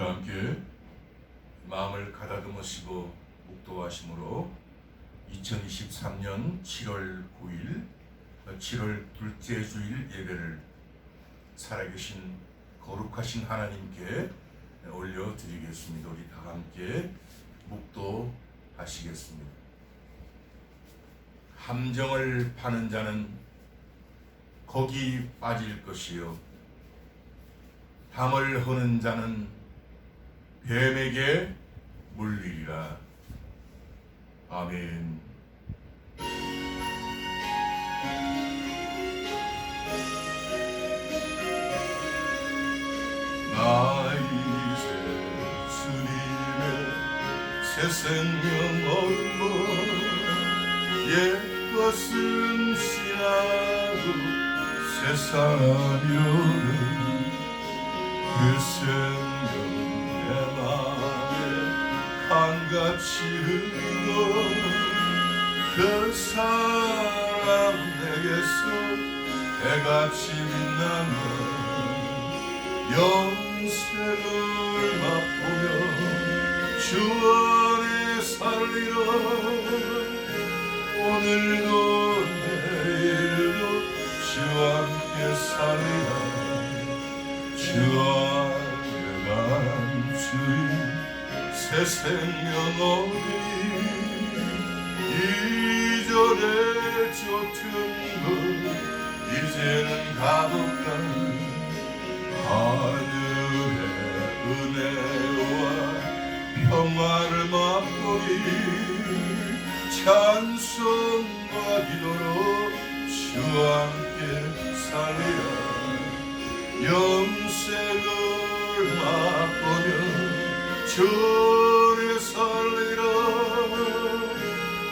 다 함께 마음을 가다듬으시고 묵도하심으로 2023년 7월 9일 7월 둘째 주일 예배를 살아계신 거룩하신 하나님께 올려드리겠습니다. 우리 다 함께 묵도하시겠습니다. 함정을 파는 자는 거기 빠질 것이요 담을 허는 자는 뱀에게 물리리라. 아멘. 나 이제 주님의 새 생명 얻고 옛것은 지나고 새 사람이로는 그 생명 내 맘에 강같이 흐르고 그 사람 내게서 해같이 빛나는 영생을 맛보며 주 안에 살리라. 오늘도 내일도 주 함께 살리라. 주 안에 난 주의 새 생명 얻으니 이전에 쫓은 것 이제는 가득한 하늘의 은혜와 평화를 맛보니 찬송과 기도로 주 함께 살리라. 영생을 맛보며 주 안에 살리라.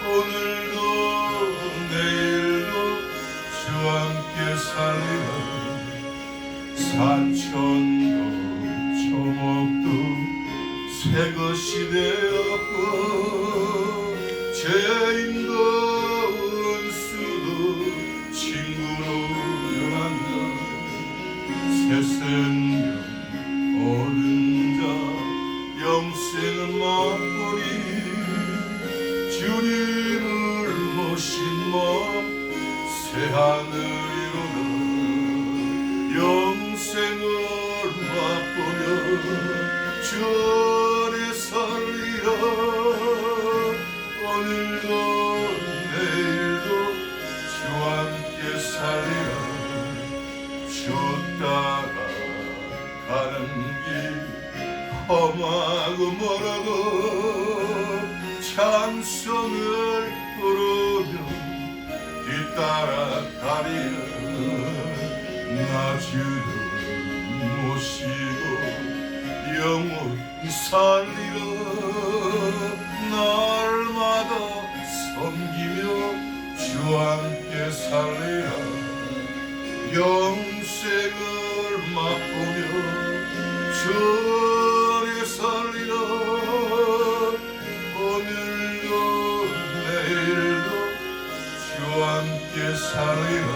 오늘도 내일도 주 함께 살리라. 산천도 초목도 새 것이 되었고 죄인도 원수도 친구로 변한다. 새 생명 얻은 자 영생을 맛보니 주님을 모신 몸새 하늘이로다. 영생을 맛보며 주 안에 살리라. 오늘도 내일도 주 함께 살리라. 주 따라가는 길 험하고 멀어도 찬송을 부르며 뒤따라가리라. 나 주를 모시고 영원히 살리라. 날마다 섬기며 주 함께 살리라. 영생을 맛보며 주 안에 살리라. 오늘도 내일도 주 함께 살리라.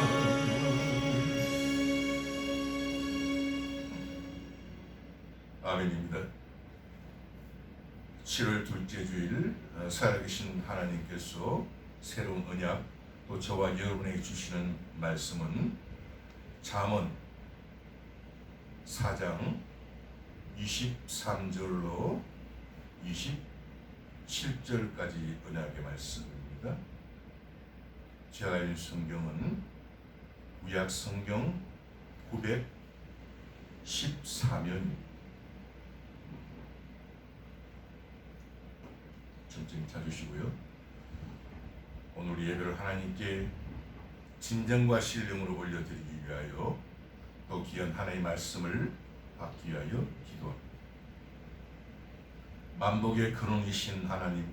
아멘입니다. 7월 둘째 주일 살아계신 하나님께서 새로운 언약 또 저와 여러분에게 주시는 말씀은 잠언 4장 23절로 27절까지 언약의 말씀입니다. 제가 읽은 성경은 구약 성경 914면입니다. 천천히 찾으시고요. 오늘 예배를 하나님께 진정과 신령으로 올려드리기 위하여 또 귀한 하나님의 말씀을 받기 위하여 기도합니다. 만복의 근원이신 하나님,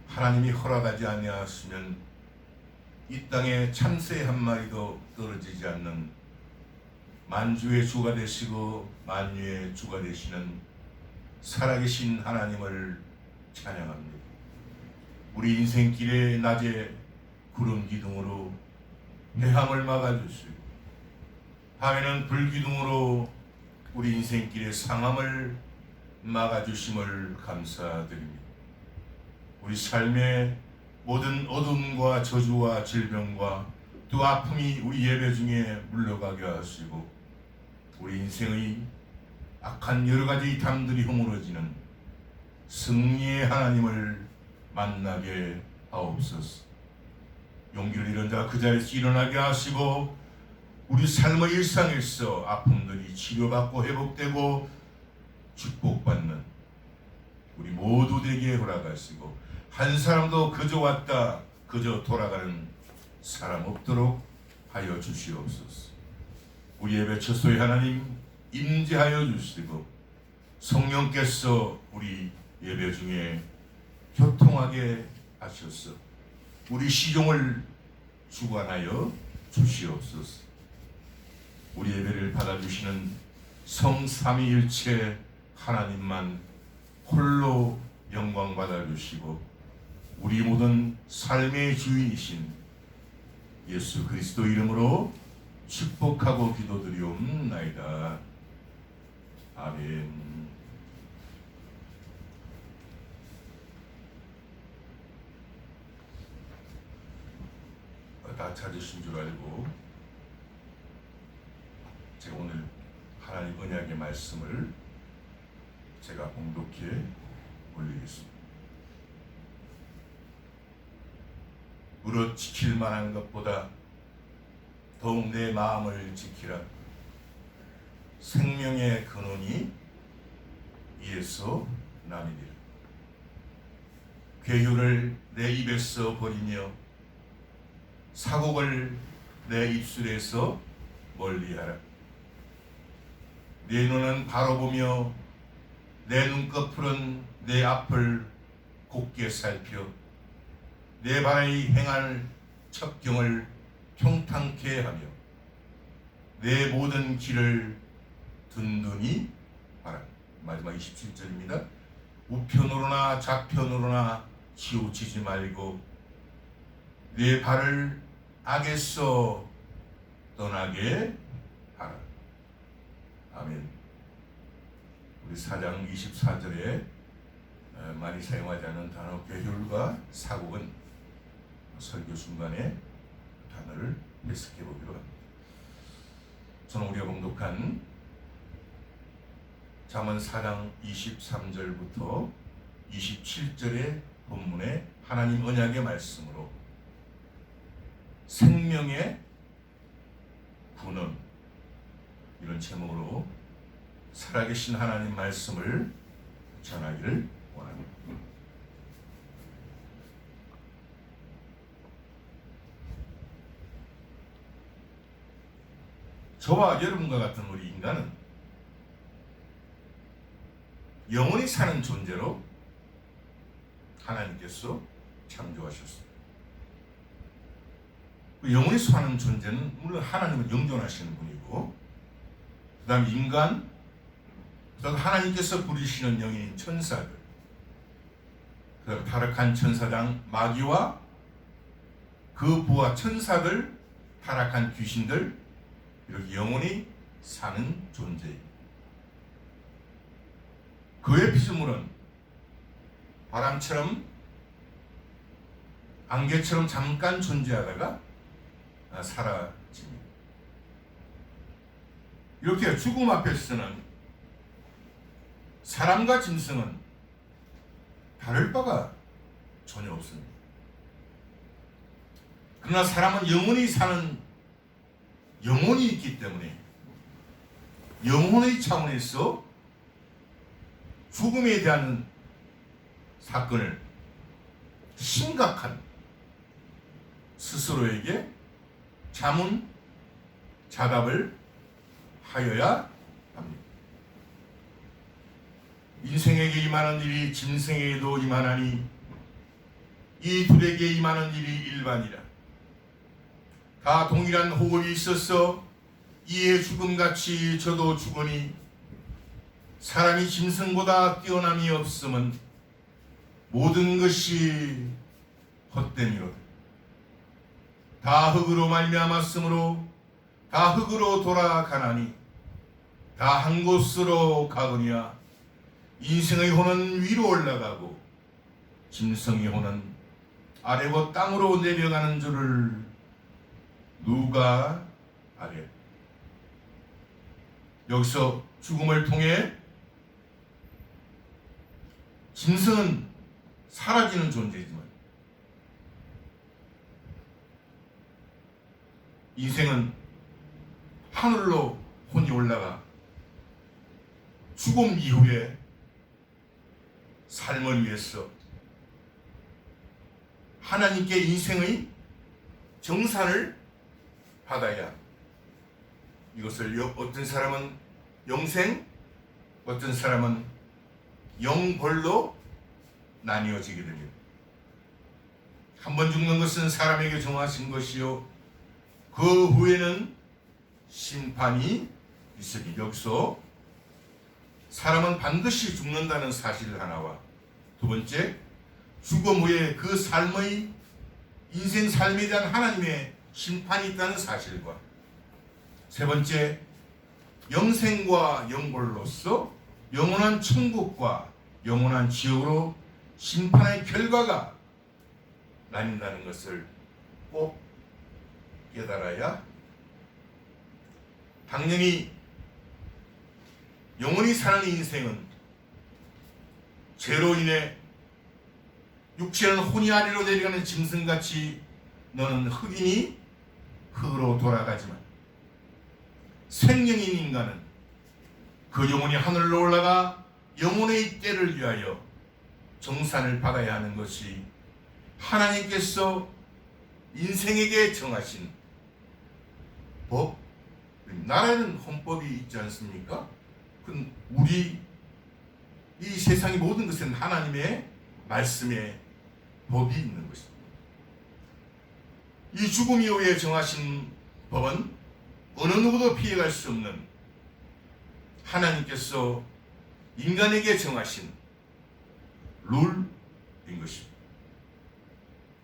하나님이 허락하지 아니하시면 이 땅에 참새 한 마리도 떨어지지 않는 만주의 주가 되시고 만유의 주가 되시는 살아계신 하나님을 찬양합니다. 우리 인생길에 낮에 구름 기둥으로 해함을 막아주시고 밤에는 불기둥으로 우리 인생길의 상함을 막아주심을 감사드립니다. 우리 삶의 모든 어둠과 저주와 질병과 또 아픔이 우리 예배 중에 물러가게 하시고 우리 인생의 악한 여러 가지 담들이 허물어지는 승리의 하나님을 만나게 하옵소서. 용기를 잃은 자 그 자리에서 일어나게 하시고 우리 삶의 일상에서 아픔들이 치료받고 회복되고 축복받는 우리 모두 되게 허락하시고 한 사람도 그저 왔다 그저 돌아가는 사람 없도록 하여 주시옵소서. 우리 예배 처소에 하나님 임재하여 주시고 성령께서 우리 예배 중에 교통하게 하셔서 우리 시종을 주관하여 주시옵소서. 우리 예배를 받아주시는 성삼위일체 하나님만 홀로 영광 받아주시고 우리 모든 삶의 주인이신 예수 그리스도 이름으로 축복하고 기도드리옵나이다. 아멘. 다 찾으신 줄 알고 제가 오늘 하나님 언약의 말씀을 제가 봉독해 올리겠습니다. 무릇 지킬 만한 것보다 더욱 내 마음을 지키라. 생명의 근원이 이에서 남이니라. 괴유를 내 입에서 버리며 사곡을 내 입술에서 멀리하라. 내 눈은 바로 보며 내 눈꺼풀은 내 앞을 곱게 살펴 내 발의 행할 첩경을 평탄케 하며 내 모든 길을 든든히 하라. 마지막 27절입니다. 우편으로나 좌편으로나 치우치지 말고 내 발을 악에서 떠나게 하라. 아멘. 우리 4장 24절에 많이 사용하지 않는 단어 괴율과 사곡은 설교 순간에 단어를 해석해 보기로 합니다. 저는 우리가 봉독한 잠언 4장 23절부터 27절의 본문의 하나님 언약의 말씀으로 생명의 근원 이런 제목으로 살아계신 하나님 말씀을 전하기를 원합니다. 저와 여러분과 같은 우리 인간은 영원히 사는 존재로 하나님께서 창조하셨습니다. 영원히 사는 존재는 물론 하나님은 영존하시는 분이고 그 다음 인간, 그 다음 하나님께서 부르시는 영인 천사들, 그 다음 타락한 천사장 마귀와 그 부하 천사들, 타락한 귀신들 이렇게 영원히 사는 존재입니다. 그의 피조물은 바람처럼 안개처럼 잠깐 존재하다가 사라집니다. 이렇게 죽음 앞에서는 사람과 짐승은 다를 바가 전혀 없습니다. 그러나 사람은 영원히 사는 영혼이 있기 때문에 영혼의 차원에서 죽음에 대한 사건을 심각한 스스로에게 자문자답을 하여야 합니다. 인생에게 임하는 일이 짐승에게도 임하나니 이 둘에게 임하는 일이 일반이라. 다 동일한 호흡이 있어서 이에 죽음같이 저도 죽으니 사람이 짐승보다 뛰어남이 없음은 모든 것이 헛됨이로다. 다 흙으로 말미암았으므로 다 흙으로 돌아가나니 다 한 곳으로 가거니와 인생의 호는 위로 올라가고 짐승의 호는 아래로 땅으로 내려가는 줄을 누가 아래. 여기서 죽음을 통해 짐승은 사라지는 존재이지만 인생은 하늘로 혼이 올라가 죽음 이후에 삶을 위해서 하나님께 인생의 정산을 받아야 이것을 어떤 사람은 영생, 어떤 사람은 영벌로 나뉘어지게 됩니다. 한 번 죽는 것은 사람에게 정하신 것이요 그 후에는 심판이 있으니 여기서 사람은 반드시 죽는다는 사실 하나와 두 번째 죽음 후에 그 삶의 인생 삶에 대한 하나님의 심판이 있다는 사실과 세 번째 영생과 영벌로서 영원한 천국과 영원한 지옥으로 심판의 결과가 나뉜다는 것을 꼭 깨달아야 당연히 영원히 사는 인생은 죄로 인해 육체는 혼이 아래로 내려가는 짐승같이 너는 흙이니 흙으로 돌아가지만 생명인 인간은 그 영혼이 하늘로 올라가 영혼의 때를 위하여 정산을 받아야 하는 것이 하나님께서 인생에게 정하신 법, 나라에는 헌법이 있지 않습니까? 우리 이 세상의 모든 것은 하나님의 말씀에 법이 있는 것입니다. 이 죽음 이후에 정하신 법은 어느 누구도 피해갈 수 없는 하나님께서 인간에게 정하신 룰인 것입니다.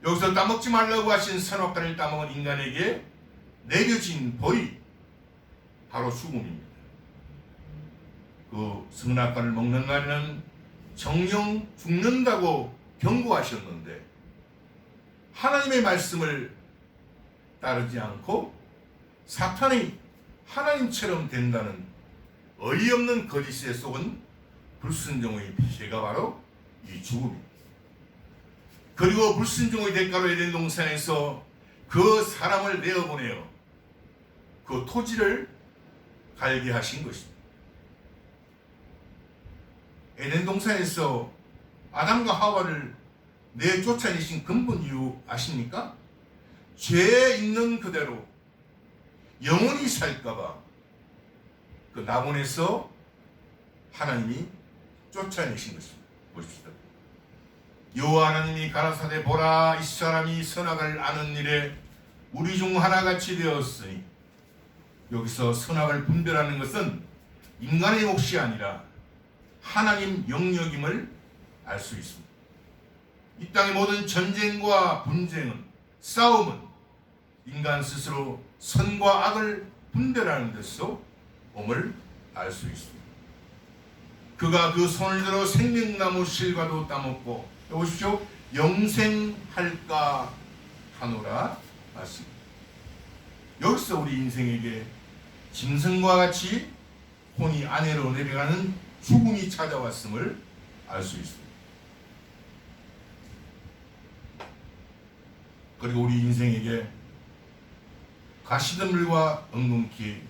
여기서 따먹지 말라고 하신 선악과를 따먹은 인간에게 내려진 벌이 바로 죽음입니다. 그 선악과를 먹는 날에는 정령 죽는다고 경고하셨는데 하나님의 말씀을 따르지 않고 사탄이 하나님처럼 된다는 어이없는 거짓에 속은 불순종의 피해가 바로 이 죽음입니다. 그리고 불순종의 대가로 에덴 동산에서 그 사람을 내어보내어 그 토지를 갈게 하신 것입니다. 에덴 동산에서 아담과 하와를 내쫓아내신 근본 이유 아십니까? 죄에 있는 그대로 영원히 살까봐 그 낙원에서 하나님이 쫓아내신 것입니다. 보십시다. 여호와 하나님이 가라사대 보라 이 사람이 선악을 아는 일에 우리 중 하나같이 되었으니 여기서 선악을 분별하는 것은 인간의 몫이 아니라 하나님 영역임을 알 수 있습니다. 이 땅의 모든 전쟁과 분쟁은 싸움은 인간 스스로 선과 악을 분별하는 데서 옴을 알 수 있습니다. 그가 그 손을 들어 생명나무 실과도 따먹고 보십시오. 영생할까 하노라 하십니다. 여기서 우리 인생에게 짐승과 같이 혼이 아래로 내려가는 죽음이 찾아왔음을 알 수 있습니다. 그리고 우리 인생에게 가시덤불과 엉겅퀴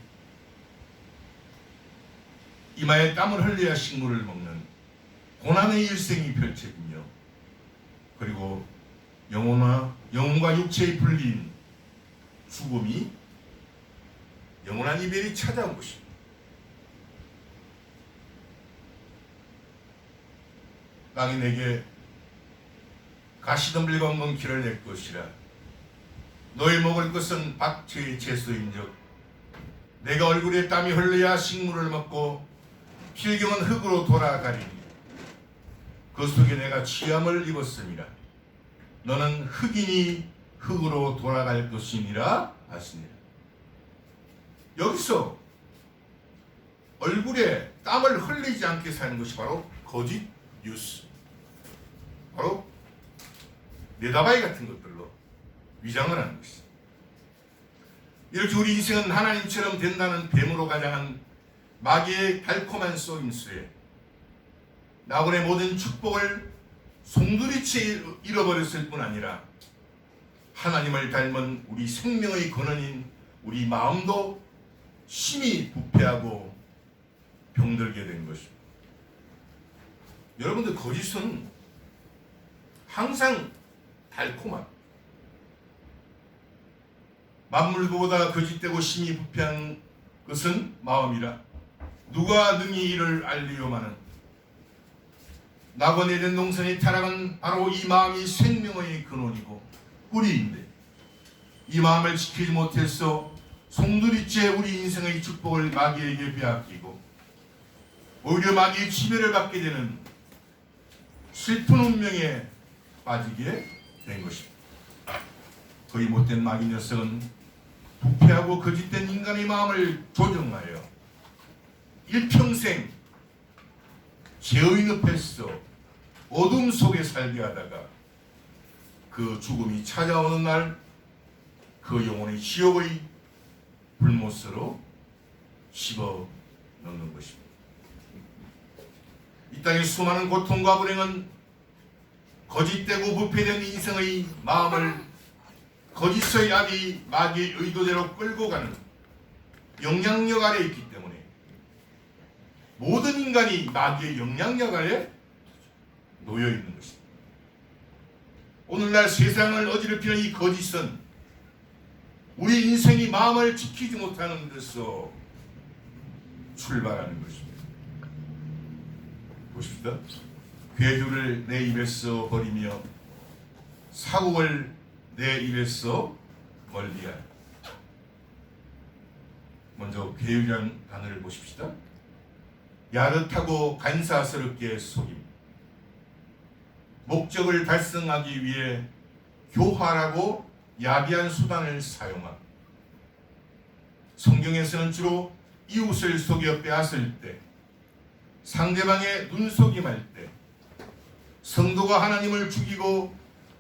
이마에 땀을 흘려야 식물을 먹는 고난의 일생이 펼쳐지며 그리고 영혼과 육체의 분리인 죽음이 영원한 이별이 찾아온 것입니다. 땅이 내게 가시덤불과 엉겅퀴를 낼 것이라 너희 먹을 것은 밭의 채소인즉 내가 얼굴에 땀이 흘러야 식물을 먹고 필경은 흙으로 돌아가리니 그 속에 내가 취함을 입었음이라 너는 흙이니 흙으로 돌아갈 것이니라 하시니라. 여기서 얼굴에 땀을 흘리지 않게 사는 것이 바로 거짓 뉴스, 바로 내다바이 같은 것들로 위장을 하는 것이죠. 이렇게 우리 인생은 하나님처럼 된다는 뱀으로 가장한 마귀의 달콤한 속임수에 나군의 모든 축복을 송두리째 잃어버렸을 뿐 아니라 하나님을 닮은 우리 생명의 근원인 우리 마음도 심히 부패하고 병들게 된 것입니다. 여러분들, 거짓은 항상 달콤합니다. 만물보다 거짓되고 심히 부패한 것은 마음이라 누가 능히 이를 알리요마는. 낙원에 된 동산의 타락은 바로 이 마음이 생명의 근원이고 뿌리인데, 이 마음을 지키지 못해서 송두리째 우리 인생의 축복을 마귀에게 빼앗기고 오히려 마귀의 지배를 받게 되는 슬픈 운명에 빠지게 된 것입니다. 거의 못된 마귀 녀석은 부패하고 거짓된 인간의 마음을 조종하여 일평생 죄의 늪에서 어둠 속에 살게 하다가 그 죽음이 찾아오는 날 그 영혼의 지옥의 불못으로 집어넣는 것입니다. 이 땅의 수많은 고통과 불행은 거짓되고 부패된 인생의 마음을 거짓의 악이 마귀의 의도대로 끌고 가는 영향력 아래에 있기 때문에 모든 인간이 마귀의 영향력 아래 놓여 있는 것입니다. 오늘날 세상을 어지럽히는 이 거짓은 우리 인생이 마음을 지키지 못하는 데서 출발하는 것입니다. 보십시다. 괴유를 내 입에서 버리며 사국을 내 입에서 멀리하라. 먼저 괴유라는 단어를 보십시다. 야릇하고 간사스럽게 속임, 목적을 달성하기 위해 교활하고 야비한 수단을 사용함. 성경에서는 주로 이웃을 속여 빼앗을 때, 상대방의 눈속임할 때, 성도가 하나님을 죽이고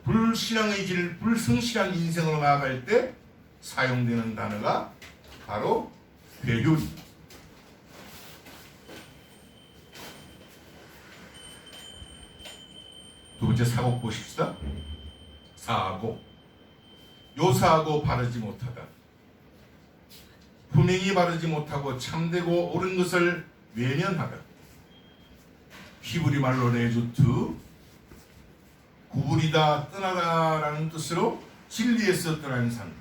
불신앙의 길, 불성실한 인생으로 나아갈 때 사용되는 단어가 바로 괴유입니다. 두 번째 사고 보십시다. 사고, 요사하고 바르지 못하다. 분명히 바르지 못하고 참되고 옳은 것을 외면하다. 히브리 말로 레주트, 구부리다, 떠나다라는 뜻으로 진리에서 떠난 상태.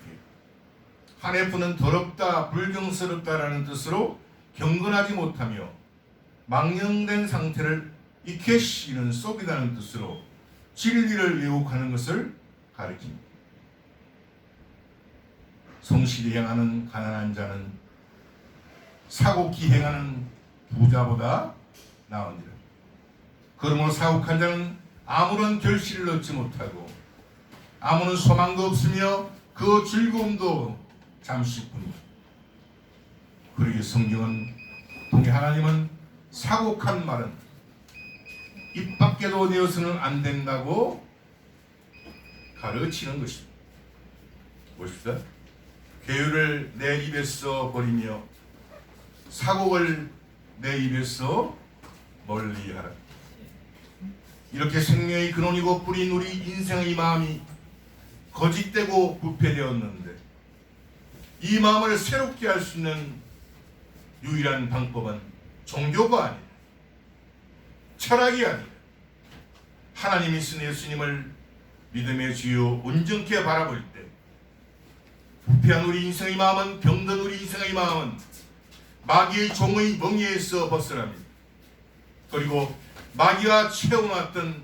하네프는 더럽다, 불경스럽다라는 뜻으로 경건하지 못하며 망령된 상태를 이케시는 속이다는 뜻으로 진리를 왜곡하는 것을 가리킵니다. 성실히 행하는 가난한 자는 사곡히 행하는 부자보다 나으니라. 그러므로 사곡한 자는 아무런 결실을 얻지 못하고 아무런 소망도 없으며 그 즐거움도 잠시뿐이다. 그러기에 성경은 통해 하나님은 사곡한 말은 입 밖에도 내어서는 안 된다고 가르치는 것입니다. 보십시다. 괴유를 내 입에서 버리며 사곡을 내 입에서 멀리하라. 이렇게 생명의 근원이고 뿌린 우리 인생의 마음이 거짓되고 부패되었는데 이 마음을 새롭게 할 수 있는 유일한 방법은 종교가 아니라 철학이 아니라 하나님이 쓴 예수님을 믿음의 주요 온전케 바라볼 때 부패한 우리 인생의 마음은, 병든 우리 인생의 마음은 마귀의 종의 멍에에서 벗어납니다. 그리고 마귀가 채워놨던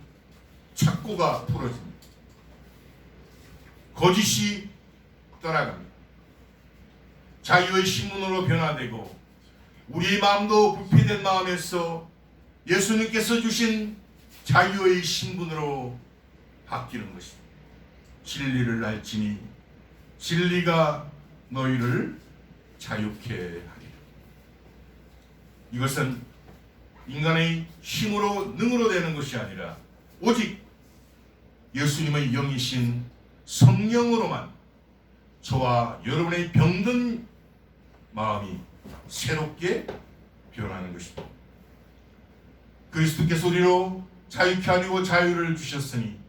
착고가 풀어집니다. 거짓이 떠나갑니다. 자유의 신분으로 변화되고 우리의 마음도 부패된 마음에서 예수님께서 주신 자유의 신분으로 바뀌는 것입니다. 진리를 알지니 진리가 너희를 자유케 하리라. 이것은 인간의 힘으로 능으로 되는 것이 아니라 오직 예수님의 영이신 성령으로만 저와 여러분의 병든 마음이 새롭게 변하는 것입니다. 그리스도께서 우리로 자유케 하려고 자유를 주셨으니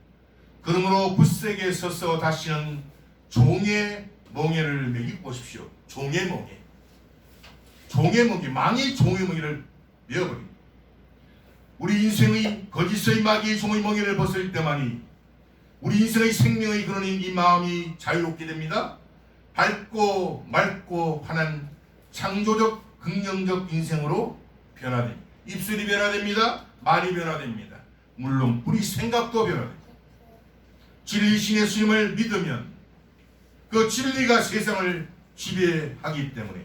그러므로 굳세게 서서 다시는 종의 멍에를 매기 보십시오. 종의 멍에. 종의 멍에, 망의 종의 멍에를 메어버립니다. 우리 인생의 거짓의 마귀의 종의 멍에를 벗을 때만이 우리 인생의 생명의 근원인 이 마음이 자유롭게 됩니다. 밝고 맑고 환한 창조적 긍정적 인생으로 변화됩니다. 입술이 변화됩니다. 말이 변화됩니다. 물론 우리 생각도 변화됩니다. 진리신 예수님을 믿으면 그 진리가 세상을 지배하기 때문에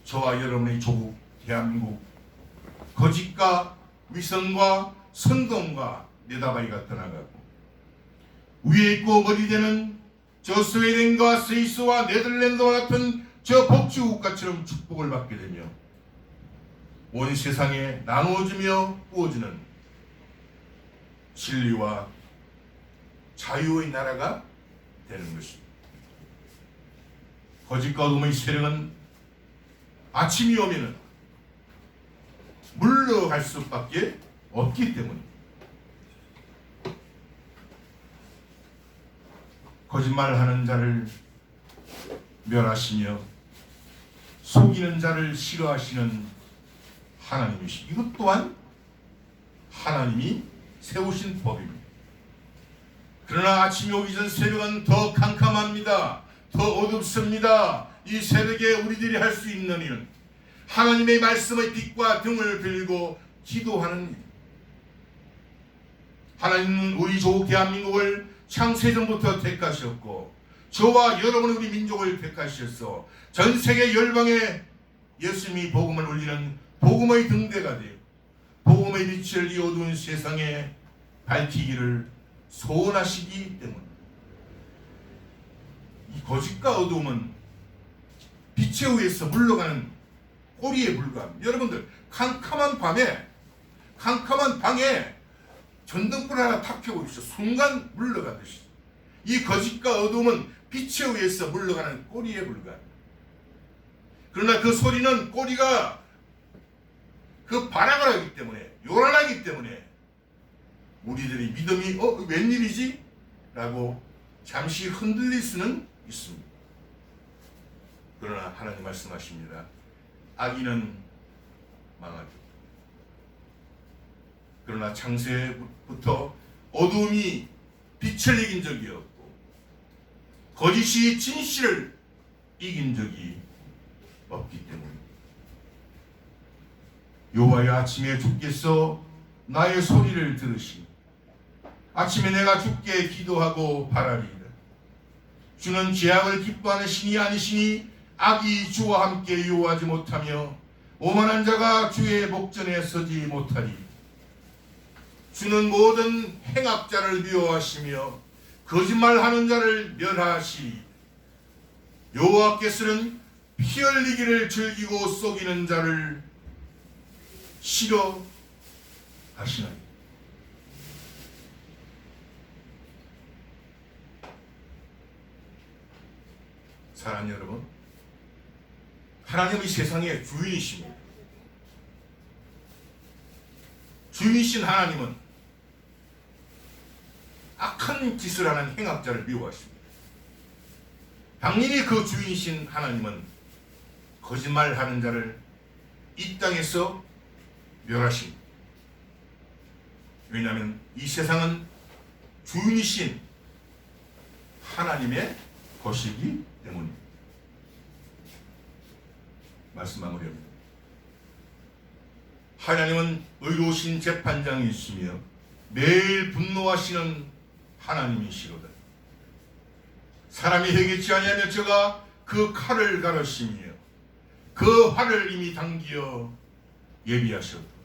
저와 여러분의 조국 대한민국 거짓과 위선과 선동과 네다바이가 떠나가고 위에 있고 머리 되는 저 스웨덴과 스위스와 네덜란드와 같은 저 복지국가처럼 축복을 받게 되며 온 세상에 나누어지며 부어지는 진리와 자유의 나라가 되는 것입니다. 거짓과 어둠의 세력은 아침이 오면은 물러갈 수밖에 없기 때문입니다. 거짓말하는 자를 멸하시며 속이는 자를 싫어하시는 하나님이시. 이것 또한 하나님이 세우신 법입니다. 그러나 아침이 오기 전 새벽은 더 캄캄합니다. 더 어둡습니다. 이 새벽에 우리들이 할 수 있는 일은 하나님의 말씀의 빛과 등을 들고 기도하는 일. 하나님은 우리 조국 대한민국을 창세전부터 택하셨고 저와 여러분 우리 민족을 택하셔서 전 세계 열방에 예수님이 복음을 울리는 복음의 등대가 되어 복음의 빛을 이 어두운 세상에 밝히기를 소원하시기 때문에 이 거짓과 어두움은 빛에 의해서 물러가는 꼬리에 불과합니다. 여러분들 캄캄한 방에 전등불 하나 탁 켜보십시오. 순간 물러가듯이 이 거짓과 어두움은 빛에 의해서 물러가는 꼬리에 불과합니다. 그러나 그 소리는 꼬리가 그 발악을 하기 때문에 요란하기 때문에 우리들이 믿음이 웬일이지? 라고 잠시 흔들릴 수는 있습니다. 그러나 하나님 말씀하십니다. 악인은 망하리라. 그러나 창세부터 어두움이 빛을 이긴 적이 없고 거짓이 진실을 이긴 적이 없기 때문입니다. 여호와여 아침에 주께서 나의 소리를 들으시니 아침에 내가 주께 기도하고 바라리이다. 주는 죄악을 기뻐하는 신이 아니시니 악이 주와 함께 요하지 못하며 오만한 자가 주의 목전에 서지 못하리. 주는 모든 행악자를 미워하시며 거짓말하는 자를 멸하시리. 여호와께서는 피 흘리기를 즐기고 속이는 자를 싫어하시나니. 사랑하는 여러분, 하나님이 세상의 주인이십니다. 주인이신 하나님은 악한 짓을 하는 행악자를 미워하십니다. 당연히 그 주인이신 하나님은 거짓말하는 자를 이 땅에서 멸하십니다. 왜냐하면 이 세상은 주인이신 하나님의 것이기 때문입니다. 말씀 마무리합니다. 하나님은 의로우신 재판장이시며 매일 분노하시는 하나님이시로다. 사람이 회개치 아니하며 저가 그 칼을 가르시며 그 활을 이미 당기어 예비하셨다.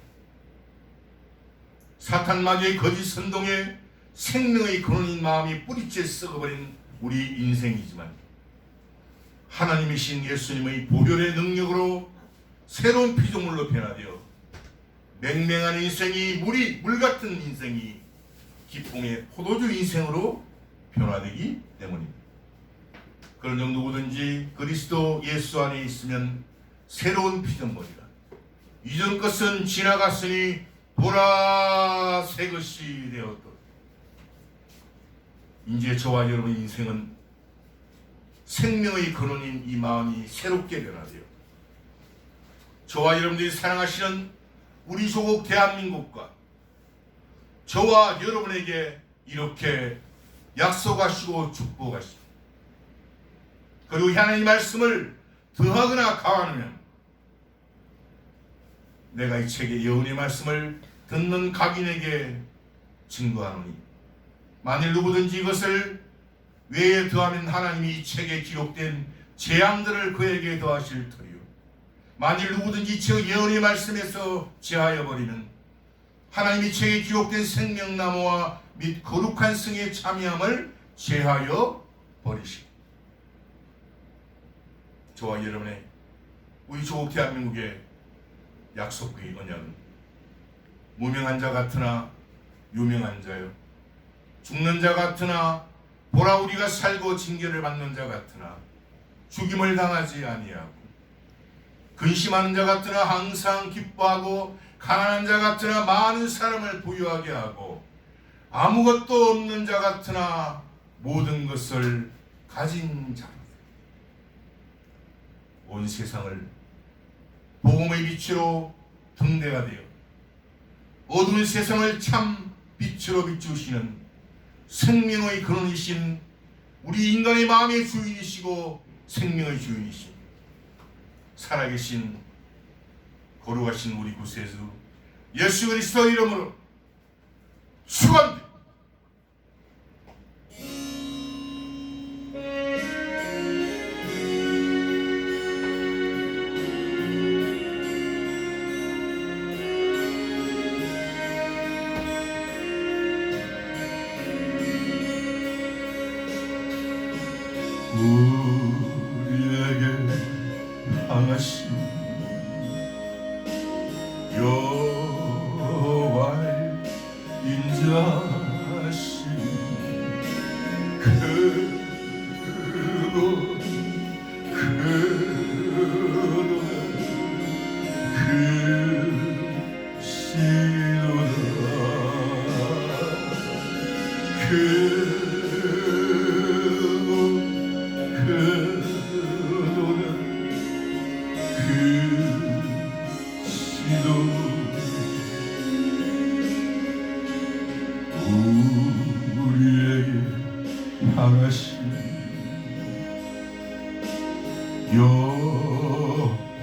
사탄 마귀의 거짓 선동에 생명의 근원인 마음이 뿌리째 썩어버린 우리 인생이지만 하나님이신 예수님의 보혈의 능력으로 새로운 피조물로 변화되어 맹맹한 인생이 물 같은 인생이 기쁨의 포도주 인생으로 변화되기 때문입니다. 그런즉 누구든지 그리스도 예수 안에 있으면 새로운 피조물이라. 이전 것은 지나갔으니 보라 새 것이 되었도다. 이제 저와 여러분의 인생은 생명의 근원인 이 마음이 새롭게 변화되어 저와 여러분들이 사랑하시는 우리 조국 대한민국과 저와 여러분에게 이렇게 약속하시고 축복하시고 그리고 하나님의 말씀을 더하거나 가하면 내가 이 책의 예언의 말씀을 듣는 각인에게 증거하노니 만일 누구든지 이것을 외에 더하면 하나님이 이 책에 기록된 재앙들을 그에게 더하실 터이요 만일 누구든지 이 책의 예언의 말씀에서 제하여 버리면 하나님이 책에 기록된 생명나무와 및 거룩한 성에 참여함을 제하여 버리시고 저와 여러분의 우리 조국 대한민국의 약속의 언약은 무명한 자 같으나 유명한 자요 죽는 자 같으나 보라 우리가 살고 징계를 받는 자 같으나 죽임을 당하지 아니하고 근심하는 자 같으나 항상 기뻐하고 가난한 자 같으나 많은 사람을 부유하게 하고 아무것도 없는 자 같으나 모든 것을 가진 자로다. 온 세상을 복음의 빛으로 등대가 되어 어두운 세상을 참 빛으로 비추시는 생명의 근원이신 우리 인간의 마음의 주인이시고 생명의 주인이신 살아계신 거룩하신 우리 구세주 예수 그리스도 이름으로 축원합니다. 우리에게 향하신 여호와의 인자하신 우리에게 향하신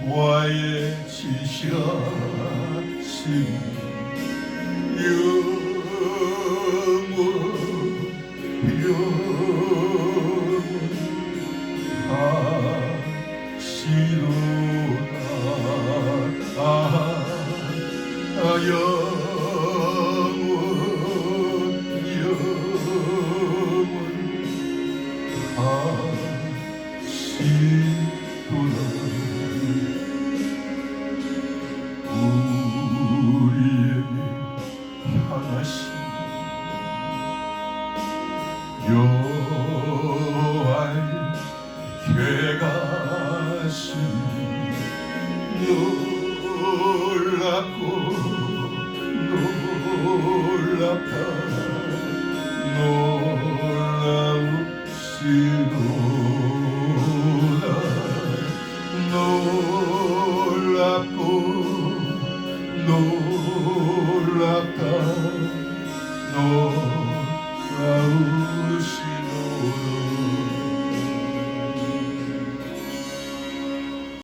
여호와의 진실하신 여호와의 괴가심 놀랍고 놀랍다 놀라우시도다 놀랍고